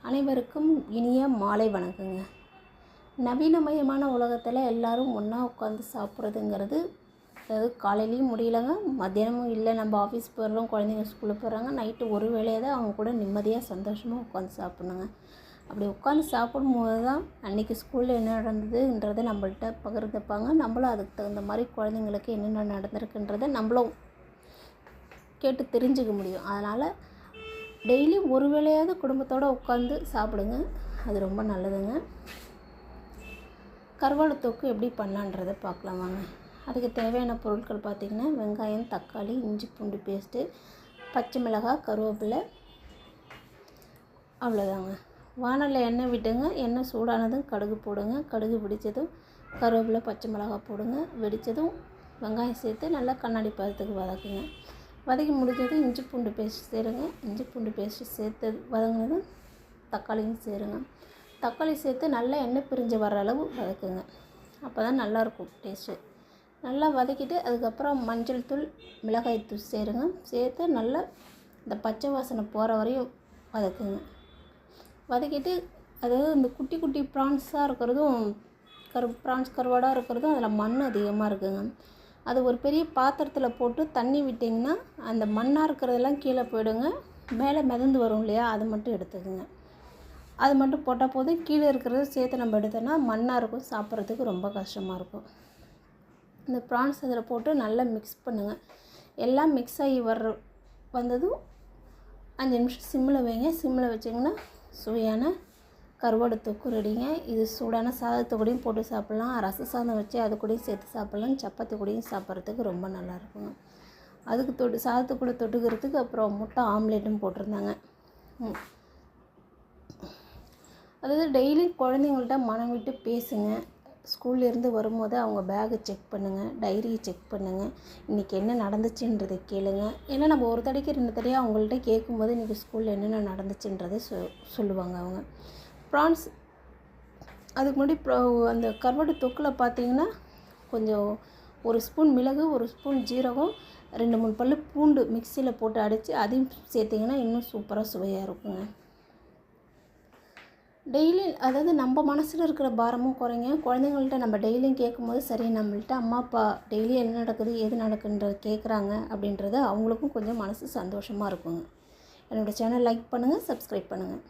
அனைவருக்கும் இனிய மாலை வணக்கங்க. நவீனமயமான உலகத்தில் எல்லோரும் ஒன்றா உட்காந்து சாப்பிட்றதுங்கிறது, அதாவது காலையிலையும் முடியலைங்க, மத்தியானமும் இல்லை. நம்ம ஆஃபீஸ் போயிடுறோம், குழந்தைங்க ஸ்கூலுக்கு போகிறாங்க, நைட்டு ஒரு வேளையை தான் அவங்க கூட நிம்மதியாக சந்தோஷமாக உட்காந்து சாப்பிட்ணுங்க. அப்படி உட்காந்து சாப்பிடும்போது தான் அன்றைக்கி ஸ்கூலில் என்ன நடந்ததுன்றதை நம்மள்கிட்ட பகிர்ந்துப்பாங்க. நம்மளும் அதுக்கு தகுந்த மாதிரி குழந்தைங்களுக்கு என்னென்ன நடந்திருக்குன்றதை நம்மளும் கேட்டு தெரிஞ்சுக்க முடியும். அதனால் டெய்லி ஒரு வேளையாவது குடும்பத்தோடு உட்காந்து சாப்பிடுங்க, அது ரொம்ப நல்லதுங்க. கருவாடு தொக்கு எப்படி பண்ணலான்றதை பார்க்கலாம் வாங்க. அதுக்கு தேவையான பொருட்கள் பார்த்திங்கன்னா, வெங்காயம், தக்காளி, இஞ்சி பூண்டு பேஸ்ட்டு, பச்சை மிளகாய், கருவேப்பிலை, அவ்வளோதாங்க. வானலில் எண்ணெய் விட்டுங்க. எண்ணெய் சூடானதும் கடுகு போடுங்க. கடுகு வெடித்ததும் கருவேப்பிலை, பச்சை மிளகாய் போடுங்க. வெடித்ததும் வெங்காயம் சேர்த்து நல்லா கண்ணாடி பதத்துக்கு வதக்குங்க. வதக்கி முடிஞ்சதும் இஞ்சி பூண்டு பேஸ்ட் சேருங்க. இஞ்சி பூண்டு பேஸ்ட்டு சேர்த்து வதங்கினதும் தக்காளியும் சேருங்க. தக்காளி சேர்த்து நல்லா எண்ணெய் பிரிஞ்சு வர அளவு வதக்குங்க. அப்போ தான் நல்லாயிருக்கும் டேஸ்ட்டு. நல்லா வதக்கிட்டு அதுக்கப்புறம் மஞ்சள் தூள், மிளகாய் தூள் சேருங்க. சேர்த்து நல்லா இந்த பச்சை வாசனை போகிற வரையும் வதக்குங்க. வதக்கிட்டு அதாவது இந்த குட்டி குட்டி ப்ரான்ஸாக இருக்கிறதும் ப்ரான்ஸ் கருவாடாக இருக்கிறதும் அதில் மண் அதிகமாக இருக்குங்க. அது ஒரு பெரிய பாத்திரத்தில் போட்டு தண்ணி விட்டிங்கன்னா அந்த மண்ணாக இருக்கிறதெல்லாம் கீழே போயிடுங்க. மேலே மிதந்து வரும் இல்லையா, அது மட்டும் எடுத்துக்குங்க. அது மட்டும் போட்டால் போதும். கீழே இருக்கிறத சேர்த்து நம்ம எடுத்தோன்னா மண்ணாக இருக்கும், சாப்பிட்றதுக்கு ரொம்ப கஷ்டமாக இருக்கும். இந்த ப்ரான்ஸ் அதில் போட்டு நல்லா மிக்ஸ் பண்ணுங்கள். எல்லாம் மிக்ஸ் ஆகி வந்ததும் 5 நிமிஷம் சிம்மில் வைங்க. சிம்மில் வச்சிங்கன்னா சுவையான கருவாடு தொக்கு ரெடிங்க. இது சூடான சாதத்தை கூடயும் போட்டு சாப்பிட்லாம், ரச சாதம் வச்சு அது கூடயும் சேர்த்து சாப்பிட்லாம், சப்பாத்தி கூடயும் சாப்பிட்றதுக்கு ரொம்ப நல்லாயிருக்குங்க. அதுக்கு சாதத்தை கூட தொட்டுக்கிறதுக்கு அப்புறம் முட்டை ஆம்லேட்டும் போட்டிருந்தாங்க. அதாவது டெய்லியும் குழந்தைங்கள்ட்ட மனம் விட்டு பேசுங்க. ஸ்கூல்லேருந்து வரும்போது அவங்க பேகை செக் பண்ணுங்கள், டைரியை செக் பண்ணுங்கள், இன்றைக்கி என்ன நடந்துச்சுன்றதை கேளுங்க. ஏன்னா நம்ம ஒரு தடவைக்கு 2 தடவையாக அவங்கள்ட்ட கேட்கும்போது இன்றைக்கி ஸ்கூலில் என்னென்ன நடந்துச்சுன்றதை சொல்லுவாங்க அவங்க. ப்ரான்ஸ் அதுக்கு முன்னாடி அந்த கருவாடு தொக்கில் பார்த்திங்கன்னா கொஞ்சம் 1 ஸ்பூன் மிளகு, 1 ஸ்பூன் ஜீரகம், 2-3 பல் பூண்டு மிக்சியில் போட்டு அடித்து அதையும் சேர்த்திங்கன்னா இன்னும் சூப்பராக சுவையாக இருக்குங்க. டெய்லி அதாவது நம்ம மனசில் இருக்கிற பாரமும் குறைங்க. குழந்தைங்கள்ட்ட நம்ம டெய்லியும் கேட்கும்போது சரி, நம்மள்ட்ட அம்மா அப்பா டெய்லி என்ன நடக்குது ஏது நடக்குன்றது கேட்குறாங்க அப்படின்றது அவங்களுக்கும் கொஞ்சம் மனசு சந்தோஷமாக இருக்குங்க. என்னோடய சேனல் லைக் பண்ணுங்கள், சப்ஸ்கிரைப் பண்ணுங்கள்.